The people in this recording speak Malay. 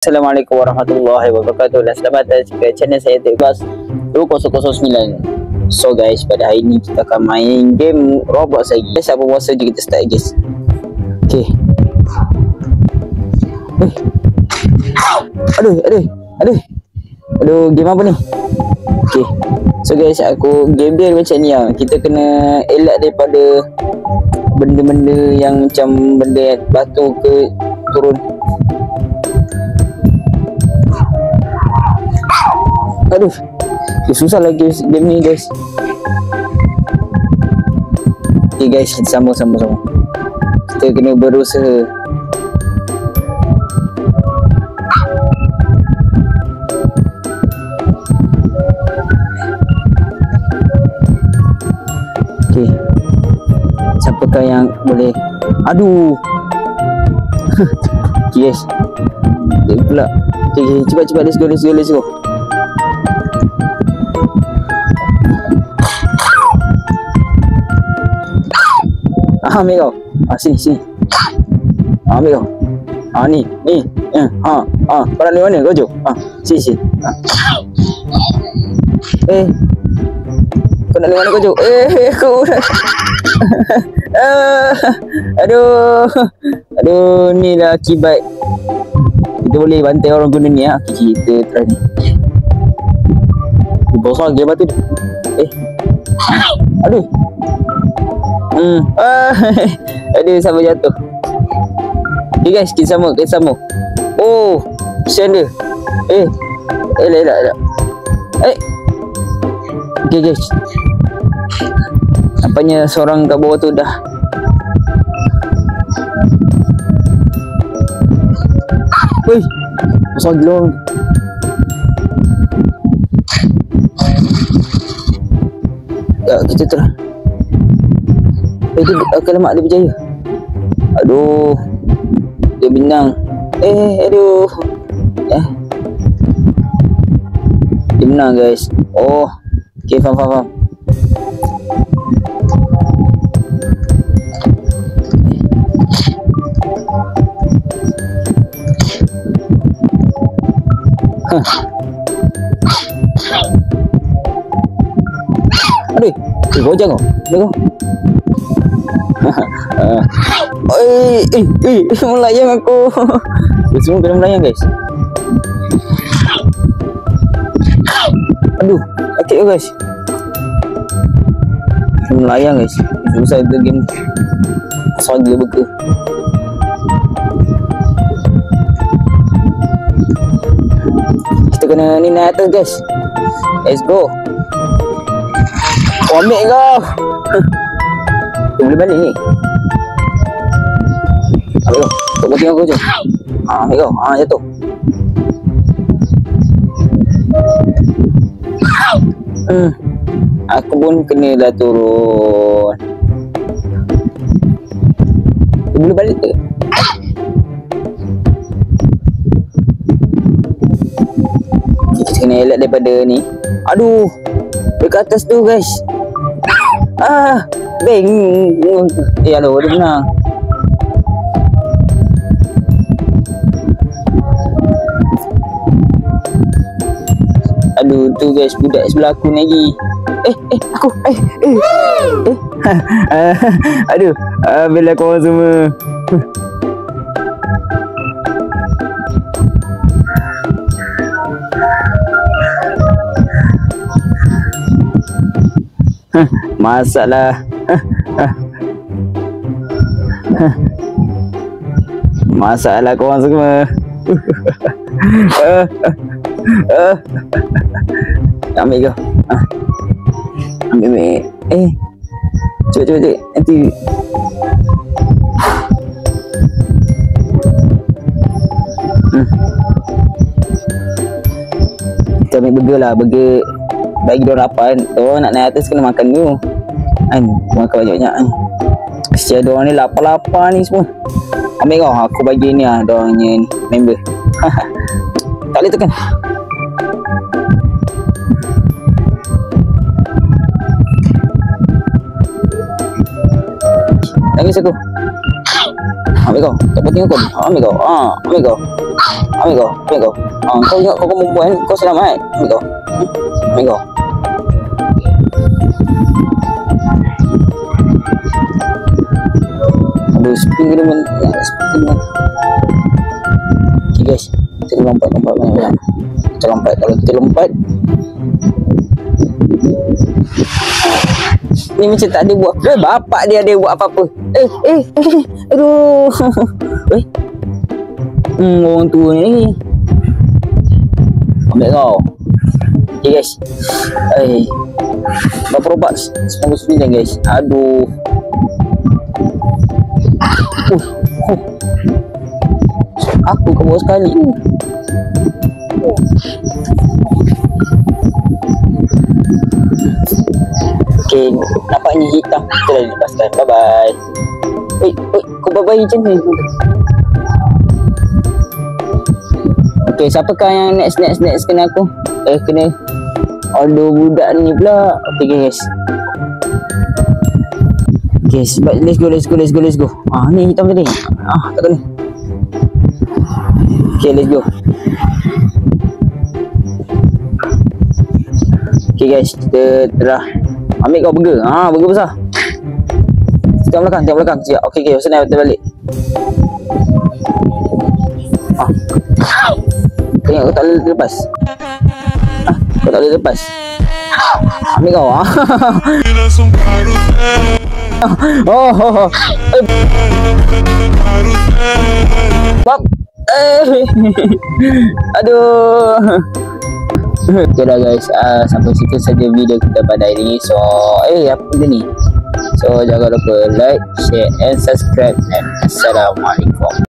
Assalamualaikum warahmatullahi wabarakatuh dan selamat datang ke channel saya Tegas 2009. So guys, pada hari ni kita akan main game Roblox lagi. Guys, apa puasa je kita start guys. Okay. Aduh, game apa ni? Okay. So guys, game dia macam ni lah. Kita kena elak daripada benda-benda yang macam benda batu ke turun. Aduh, susah lagi game ni guys. Okay guys, kita sama-sama. Kita kena berusaha. Okay, siapakah yang boleh? Aduh. Okay guys, dia pula. Okay, cepat, let's go. Ambil kau. Sini. Ambil kau. Ni. Kau nak mana kau jom? Sini. Kau nak mana kau jom? Aku. Aduh, ni lah akibat. Kita boleh bantai orang guna ni. Kita try ni. Bosong game batu tu. Aduh. Aduh, sampai jatuh. Okay guys, kita sama. Oh, kesian dia. Elak. Okay guys, nampaknya seorang kat bawah tu dah. Wih, besar gila. Ya, kita terus. Dia lemak, dia berjaya. Aduh, dia menang. Aduh. Dia menang guys. Oh, okay, faham. Aduh, gojang kau. Melayang aku. Semua kena melayang guys. Aduh, sakit guys. Melayang guys. Susah itu game. Asal gila beka. Kita kena ni naik atas guys. Let's go. Ambil kau. Boleh balik ni. Ambil kau. Tak boleh tinggal kau je. Ambil kau. Jatuh. Aku pun kena dah turun. Dia boleh balik ke? Kita kena elak daripada ni. Aduh, dekat atas tu guys. Bang. Aduh, dia menang. Aduh, tu guys, budak sebelah aku ni lagi. Aku. Aduh, bela korang semua. Masalah. Masalah korang semua. Ambil kau. Ambil. Cepat. Nanti. Kita ambil burger lah. Burger bagi diorang lapar. Diorang nak naik atas kena makan dulu. Makan banyak-banyak. Kesian diorang ni lapar-lapar ni semua. Ambil kau. Aku bagi ni lah diorangnya ni member. Tak boleh tekan. Nangis aku. Ambil kau. Tak penting kau. Ambil kau. Ambil kau. Ambil kau. Ambil kau. Kau ingat kau perempuan, kau selamat. Ambil kau. Ambil kau. Aduh, spin dia pun. Spin pun. Okay guys, kita lompat banyak-banyak. Kita lompat. Kalau kita lompat, ni macam tak ada buat. Bapak dia ada buat apa-apa. Aduh. Orang tua ni. Ambil kau. Okay guys. Berapa robak? 99 guys. Aduh. Aku ke bawah sekali. Okay, nampaknya hitam. Kita dah lepaskan. Bye-bye. Kau bye-bye macam ni. Okay, siapakah yang next kena aku? Kena Aldo budak ni pula. Okay guys. Okay, let's go. Ni hitam tadi. Tak kena. Okay, let's go. Okay guys, kita terah ambil kau burger. Burger besar. Tengok belakang. Siap. Okay, senang kita balik. Tengok kau tak boleh lepas. Kau tak boleh lepas. Ambil kau. Bab. Aduh. Okay dah guys, sampai situ saja video kita pada hari ini. So, apa benda ni? So, jangan lupa like, share and subscribe. And Assalamualaikum.